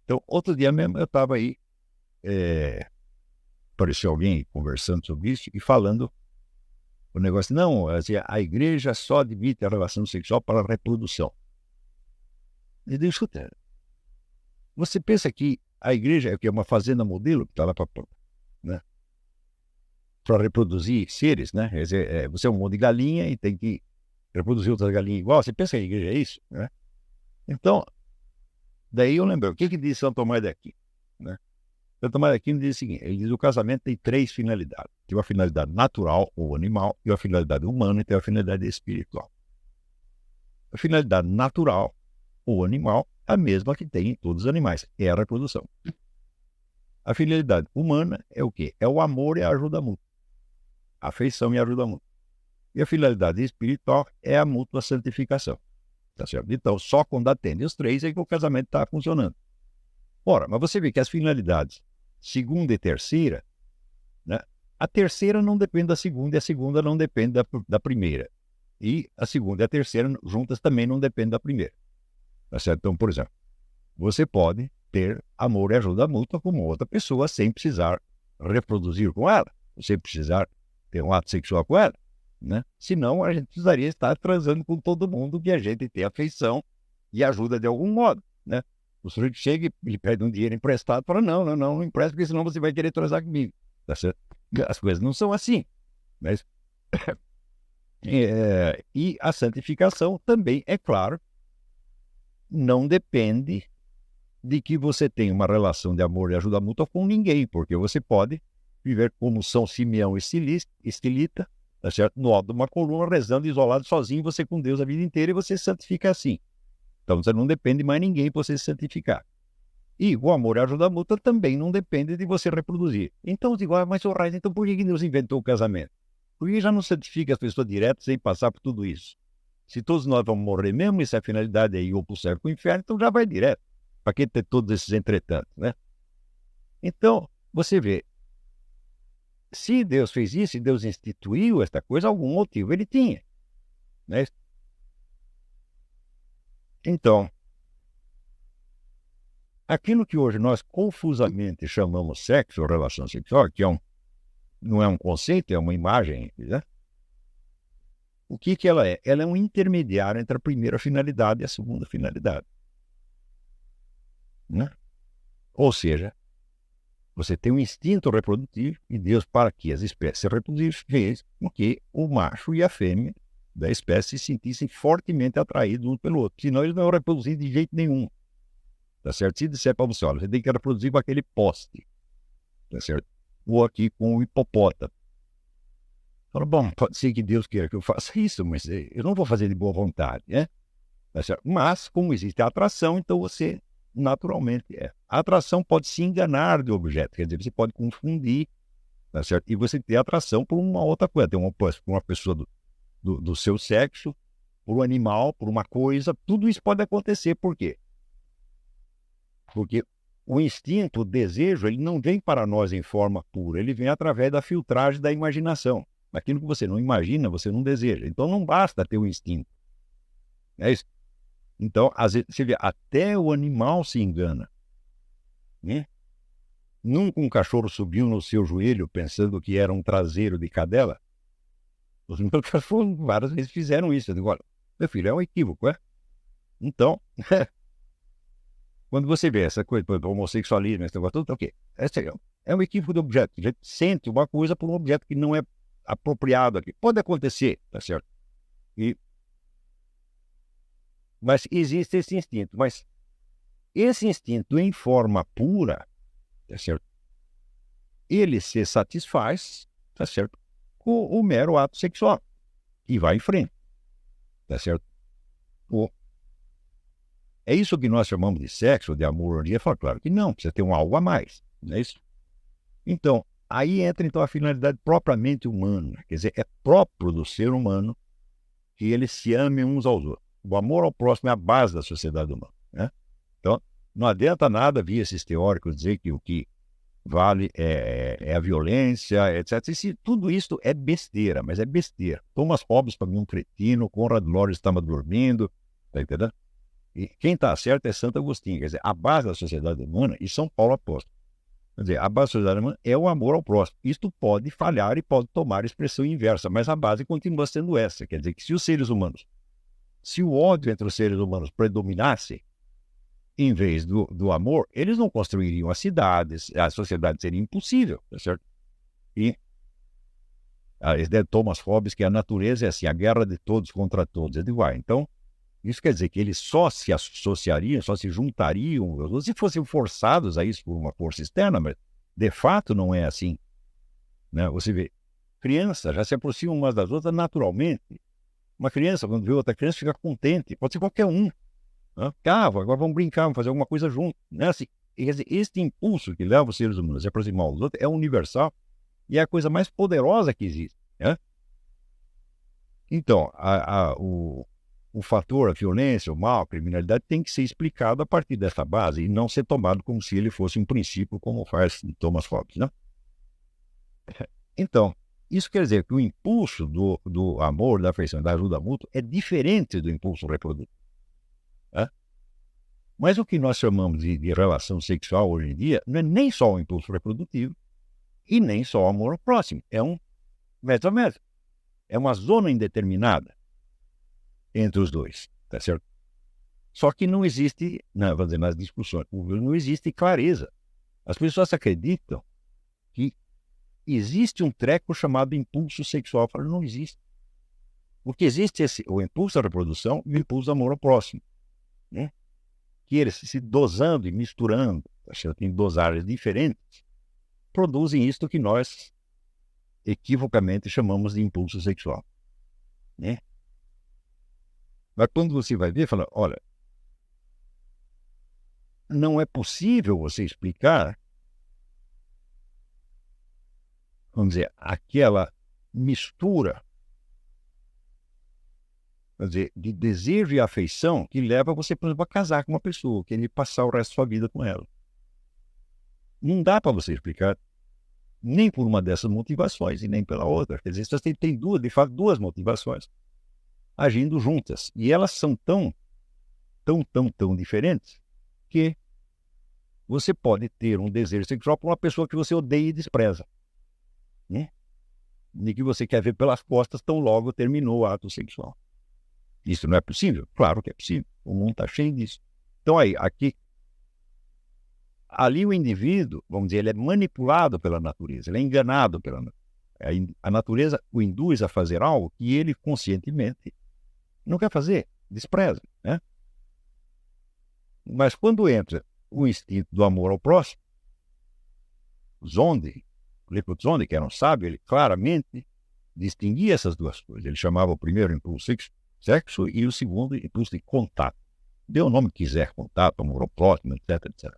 Então, outro dia mesmo eu estava aí, apareceu alguém conversando sobre isso e falando o negócio, não, assim, a igreja só admite a relação sexual para a reprodução. E eu digo, escuta, você pensa que a igreja é o que? É uma fazenda modelo que está lá para, né, para reproduzir seres, né? Quer dizer, você é um monte de galinha e tem que reproduzir outras galinhas igual. Você pensa que a igreja é isso, né? Então, daí eu lembro, o que diz São Tomás de Aquino, né? São Tomás de Aquino diz o seguinte, ele diz que o casamento tem 3 finalidades. Tem uma finalidade natural ou animal, e uma finalidade humana e tem uma finalidade espiritual. A finalidade natural ou animal é a mesma que tem em todos os animais, é a reprodução. A finalidade humana é o quê? É o amor e a ajuda mútua. A afeição e a ajuda mútua. E a finalidade espiritual é a mútua santificação. Tá certo? Então, só quando atende os 3 é que o casamento está funcionando. Ora, mas você vê que as finalidades segunda e terceira, né? A terceira não depende da segunda e a segunda não depende da primeira. E a segunda e a terceira juntas também não dependem da primeira. Tá certo? Então, por exemplo, você pode ter amor e ajuda mútua com outra pessoa sem precisar reproduzir com ela, sem precisar ter um ato sexual com ela, né? Senão a gente precisaria estar transando com todo mundo que a gente tem afeição e ajuda de algum modo, né? O sujeito chega e ele pede um dinheiro emprestado e fala, não empresta, porque senão você vai querer transar comigo, tá certo? As coisas não são assim, mas... e a santificação também, é claro, não depende de que você tenha uma relação de amor e ajuda mútua com ninguém, porque você pode viver como São Simeão Estilita, tá certo? No alto de uma coluna, rezando isolado, sozinho, você com Deus a vida inteira, e você se santifica assim. Então você não depende de mais ninguém para você se santificar. E o amor e a ajuda mútua também não depende de você reproduzir. Então eu digo, mas o Raiz, então por que Deus inventou o casamento? Por que já não santifica as pessoas direto sem passar por tudo isso? Se todos nós vamos morrer mesmo, e se a finalidade é ir ou para o céu ou para o inferno, então já vai direto. Para que ter todos esses entretantos, né? Então, você vê, se Deus fez isso, se Deus instituiu esta coisa, algum motivo ele tinha, né? Então, aquilo que hoje nós confusamente chamamos sexo ou relação sexual, que não é um conceito, é uma imagem, né? O que ela é? Ela é um intermediário entre a primeira finalidade e a segunda finalidade, né? Ou seja, você tem um instinto reprodutivo e Deus, para que as espécies se reproduzissem, fez com que o macho e a fêmea da espécie se sentissem fortemente atraídos um pelo outro. Senão eles não iam reproduzir de jeito nenhum. Tá certo? Se disser para você, olha, você tem que reproduzir com aquele poste. Tá certo? Ou aqui com o hipopótamo. Fala, bom, pode ser que Deus queira que eu faça isso, mas eu não vou fazer de boa vontade, né? Tá certo? Mas, como existe a atração, então você naturalmente é. A atração pode se enganar de objeto, quer dizer, você pode confundir, tá certo? E você ter atração por uma outra coisa, por uma pessoa do seu sexo, por um animal, por uma coisa, tudo isso pode acontecer. Por quê? Porque o instinto, o desejo, ele não vem para nós em forma pura, ele vem através da filtragem da imaginação. Aquilo que você não imagina, você não deseja. Então não basta ter o instinto. É isso. Então, às vezes, você vê, até o animal se engana, né? Nunca um cachorro subiu no seu joelho pensando que era um traseiro de cadela. Os meus cachorros várias vezes fizeram isso. Eu digo, olha, meu filho, é um equívoco, é? Então, quando você vê essa coisa, do homossexualismo, esse negócio tudo, o quê? É um equívoco de objeto. A gente sente uma coisa por um objeto que não é apropriado aqui. Pode acontecer, tá certo? Mas existe esse instinto. Mas esse instinto em forma pura, tá certo? Ele se satisfaz, tá certo? Com o mero ato sexual. E vai em frente, tá certo? É isso que nós chamamos de sexo, de amor. Fala, claro que não, precisa ter um algo a mais, não é isso? Então, aí entra então a finalidade propriamente humana. Quer dizer, é próprio do ser humano que eles se amem uns aos outros. O amor ao próximo é a base da sociedade humana, né? Então, não adianta nada vir esses teóricos dizer que o que vale é a violência, etc. Tudo isso é besteira, mas é besteira. Thomas Hobbes, para mim, um cretino, Conrad Lorenz estava dormindo, tá entendendo? E quem está certo é Santo Agostinho. Quer dizer, a base da sociedade humana, e São Paulo aposta. Quer dizer, a base da sociedade humana é o amor ao próximo. Isto pode falhar e pode tomar expressão inversa, mas a base continua sendo essa. Quer dizer que se o ódio entre os seres humanos predominasse, em vez do amor, eles não construiriam as cidades, a sociedade seria impossível, tá certo? E a ideia de Thomas Hobbes, que a natureza é assim, a guerra de todos contra todos. Eu digo, então, isso quer dizer que eles só se associariam, só se juntariam, se fossem forçados a isso por uma força externa, mas de fato não é assim. Né? Você vê, crianças já se aproximam umas das outras naturalmente. Uma criança, quando vê outra criança, fica contente, pode ser qualquer um. Né? Agora vamos brincar, vamos fazer alguma coisa junto. Né? Assim, quer dizer, este impulso que leva os seres humanos a se aproximar uns dos outros é universal e é a coisa mais poderosa que existe. Né? Então, o fator, a violência, o mal, a criminalidade tem que ser explicado a partir dessa base e não ser tomado como se ele fosse um princípio, como faz Thomas Hobbes. Né? Então, isso quer dizer que o impulso do amor, da afeição, da ajuda mútua é diferente do impulso reprodutivo. Né? Mas o que nós chamamos de relação sexual hoje em dia não é nem só o impulso reprodutivo e nem só o amor ao próximo. É um metro a metro. É uma zona indeterminada entre os dois, tá certo? Só que não existe, nas discussões públicas, não existe clareza. As pessoas acreditam que existe um treco chamado impulso sexual. Eu falo, não existe. Porque existe o impulso à reprodução e o impulso ao amor ao próximo. Né? Que eles se dosando e misturando, tá certo? Em dosagens diferentes, produzem isto que nós equivocamente chamamos de impulso sexual. Né? Mas quando você vai ver, fala, olha, não é possível você explicar, vamos dizer, aquela mistura, vamos dizer, de desejo e afeição que leva você, por exemplo, a casar com uma pessoa, querer passar o resto da sua vida com ela. Não dá para você explicar nem por uma dessas motivações e nem pela outra. Quer dizer, você tem duas motivações agindo juntas. E elas são tão diferentes que você pode ter um desejo sexual por uma pessoa que você odeia e despreza. Né? E que você quer ver pelas costas tão logo terminou o ato sexual. Isso não é possível? Claro que é possível. O mundo está cheio disso. Então ali o indivíduo, vamos dizer, ele é manipulado pela natureza, ele é enganado pela natureza. A natureza o induz a fazer algo que ele conscientemente não quer fazer, despreza. Né? Mas quando entra o instinto do amor ao próximo, Clifford Zonde, que era um sábio, ele claramente distinguia essas duas coisas. Ele chamava o primeiro impulso sexo e o segundo impulso de contato. Dê o nome que quiser, contato, amor ao próximo, etc, etc.